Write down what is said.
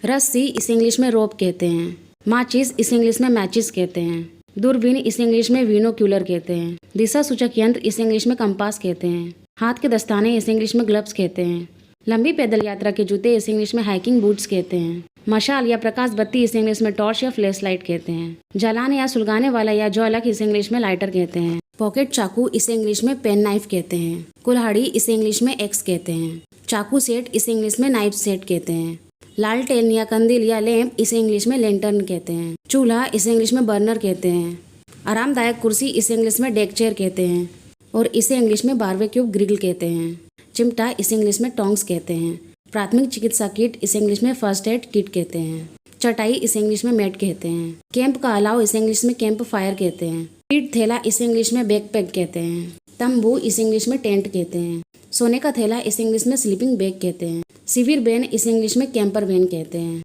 रस्सी इसे इंग्लिश में रोप कहते हैं। माचिस इसे इंग्लिश में मैचिस कहते हैं। दूरबीन इसे इंग्लिश में विनोक्यूलर कहते हैं। दिशा सूचक यंत्र इसे इंग्लिश में कंपास कहते हैं। हाथ के दस्ताने इसे इंग्लिश में ग्लव्स कहते हैं। लंबी पैदल यात्रा के जूते इसे इंग्लिश में हाइकिंग बूट्स कहते हैं। मशाल या प्रकाश बत्ती इसे इंग्लिश में टॉर्च या फ्लैश लाइट कहते हैं। जलाने या सुलगाने वाला या ज्वालक इसे इंग्लिश में लाइटर कहते हैं। पॉकेट चाकू इसे इंग्लिश में पेन नाइफ कहते हैं। कुल्हाड़ी इसे इंग्लिश में एक्स कहते हैं। चाकू सेट इसे इंग्लिश में नाइफ सेट कहते हैं। लालटेन या कंदील या लैंप इसे इंग्लिश में लेंटर्न कहते हैं। चूल्हा इसे इंग्लिश में बर्नर कहते हैं। आरामदायक कुर्सी इसे इंग्लिश में डेक चेयर कहते हैं और इसे इंग्लिश में बारबेक्यू ग्रिल कहते हैं। चिमटा इसे इंग्लिश में टोंग्स कहते हैं। प्राथमिक चिकित्सा किट इसे इंग्लिश में फर्स्ट एड किट कहते हैं। चटाई इसे इंग्लिश में मैट कहते हैं। कैंप का अलाव इसे इंग्लिश में कैंप फायर कहते हैं। पीठ थैला इसे इंग्लिश में बैकपैक कहते हैं। तंबू इसे इंग्लिश में टेंट कहते हैं। सोने का थैला इसे इंग्लिश में स्लीपिंग बैग कहते हैं। शिविर वैन इसे इंग्लिश में कैंपर वैन कहते हैं।